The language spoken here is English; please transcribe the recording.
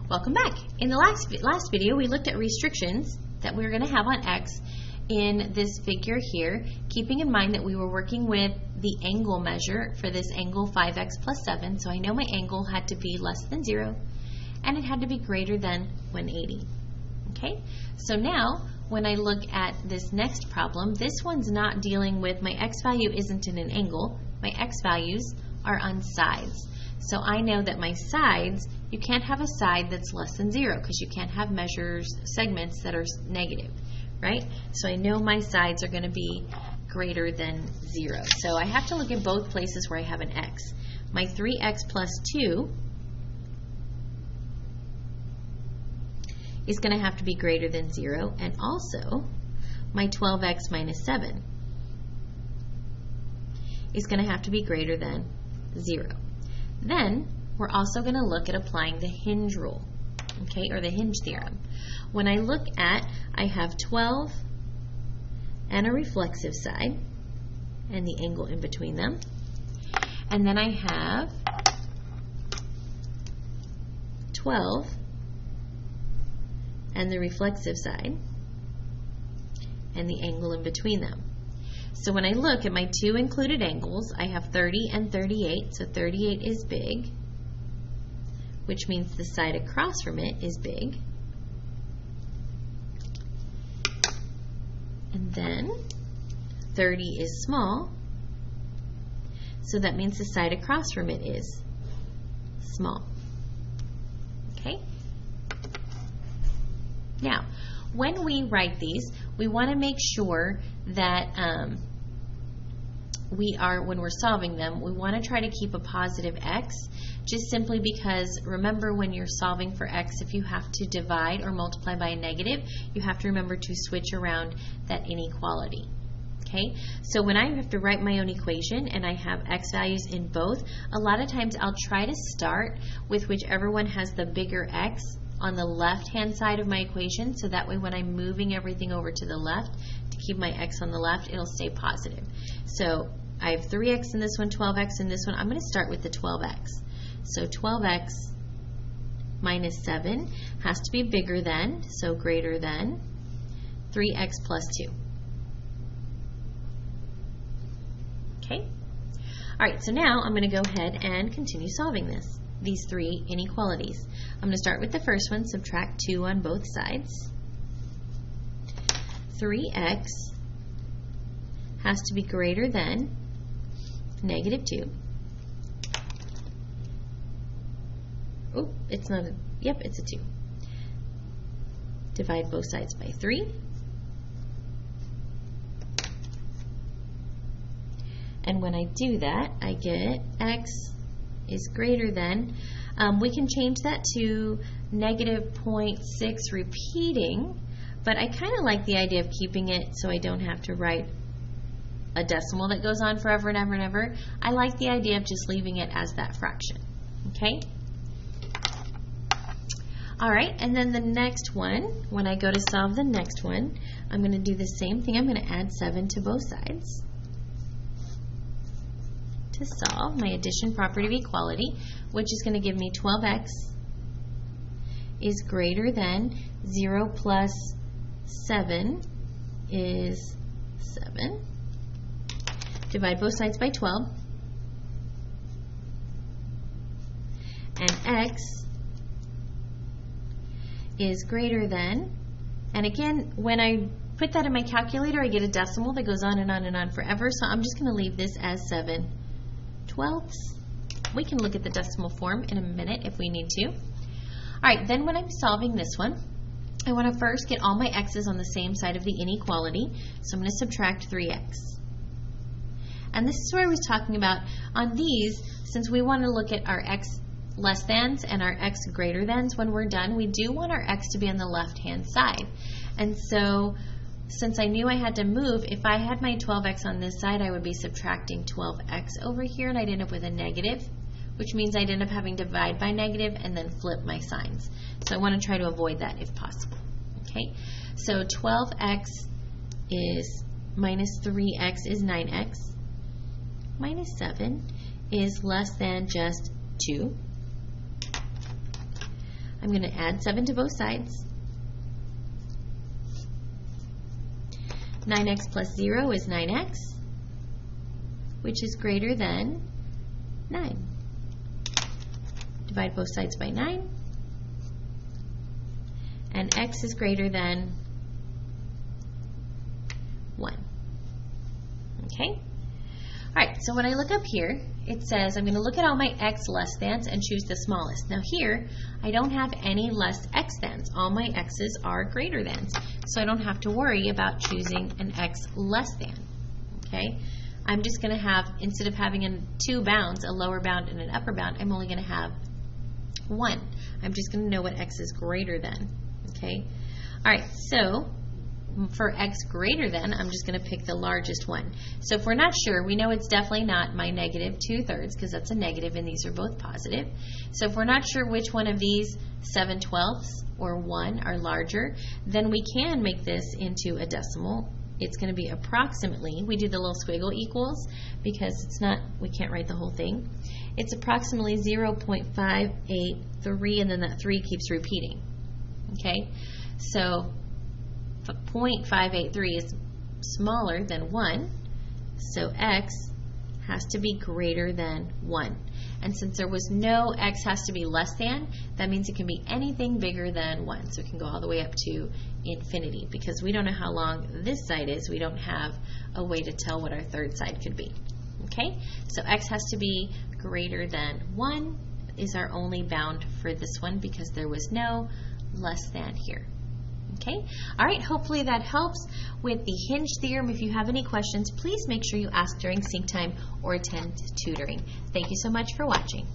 Welcome back. In the last video, we looked at restrictions that we were going to have on x in this figure here, keeping in mind that we were working with the angle measure for this angle 5x plus 7, so I know my angle had to be less than 0, and it had to be greater than 180. Okay, so now when I look at this next problem, this one's not dealing with my x value isn't in an angle, my x values are on sides. So I know that my sides, you can't have a side that's less than 0 because you can't have segments that are negative, right? So I know my sides are going to be greater than 0. So I have to look at both places where I have an x. My 3x plus 2 is going to have to be greater than 0, and also my 12x minus 7 is going to have to be greater than 0. Then we're also going to look at applying the Hinge rule, okay, or the Hinge theorem. When I look at, I have 12 and a reflexive side and the angle in between them, and then I have 12 and the reflexive side and the angle in between them. So when I look at my two included angles, I have 30 and 38, so 38 is big, which means the side across from it is big. And then 30 is small, so that means the side across from it is small. Okay? Now, when we write these, we want to make sure that when we're solving them, we want to try to keep a positive x, just simply because, remember, when you're solving for x, if you have to divide or multiply by a negative, you have to remember to switch around that inequality. Okay, so when I have to write my own equation and I have x values in both, a lot of times I'll try to start with whichever one has the bigger x on the left-hand side of my equation, so that way when I'm moving everything over to the left to keep my x on the left, it'll stay positive. So I have 3x in this one, 12x in this one. I'm going to start with the 12x. So 12x minus 7 has to be bigger than, so greater than, 3x plus 2. Okay? All right, so now I'm going to go ahead and continue solving these three inequalities. I'm going to start with the first one, subtract 2 on both sides. 3x has to be greater than negative 2. Oh, it's not a, yep, it's a 2. Divide both sides by 3. And when I do that, I get x is greater than, we can change that to negative 0.6 repeating, but I kind of like the idea of keeping it so I don't have to write a decimal that goes on forever and ever and ever. I like the idea of just leaving it as that fraction. Okay? All right, and then the next one, when I go to solve the next one, I'm going to do the same thing. I'm going to add 7 to both sides to solve my addition property of equality, which is going to give me 12x is greater than 0 plus 7 is 7. Divide both sides by 12. And x is greater than, and again, when I put that in my calculator, I get a decimal that goes on and on and on forever, so I'm just going to leave this as 7/12. We can look at the decimal form in a minute if we need to. All right, then when I'm solving this one, I want to first get all my x's on the same side of the inequality, so I'm going to subtract 3x. And this is where I was talking about on these, since we want to look at our x less thans and our x greater thans when we're done, we do want our x to be on the left-hand side. And so, since I knew I had to move, if I had my 12x on this side, I would be subtracting 12x over here, and I'd end up with a negative, which means I'd end up having to divide by negative and then flip my signs. So I want to try to avoid that if possible. Okay, so 12x is minus 3x is 9x. Minus 7 is less than just 2. I'm going to add 7 to both sides. 9x plus 0 is 9x, which is greater than 9. Divide both sides by 9. And x is greater than 1. Okay? All right, so when I look up here, it says I'm going to look at all my x less thans and choose the smallest. Now here, I don't have any less x thans. All my x's are greater thans, so I don't have to worry about choosing an x less than. Okay? I'm just going to have, instead of having two bounds, a lower bound and an upper bound, I'm only going to have 1. I'm just going to know what x is greater than. Okay? All right, so for x greater than, I'm just going to pick the largest one. So if we're not sure, we know it's definitely not my negative 2/3 because that's a negative and these are both positive. So if we're not sure which one of these 7/12 or 1 are larger, then we can make this into a decimal. It's going to be approximately, we do the little squiggle equals because it's not, we can't write the whole thing. It's approximately 0.583 and then that 3 keeps repeating. Okay, so 0.583 is smaller than 1, so x has to be greater than 1. And since there was no x has to be less than, that means it can be anything bigger than 1. So it can go all the way up to infinity. Because we don't know how long this side is, we don't have a way to tell what our third side could be. Okay, so x has to be greater than 1 is our only bound for this one because there was no less than here. Okay, all right, hopefully that helps with the Hinge theorem. If you have any questions, please make sure you ask during sync time or attend tutoring. Thank you so much for watching.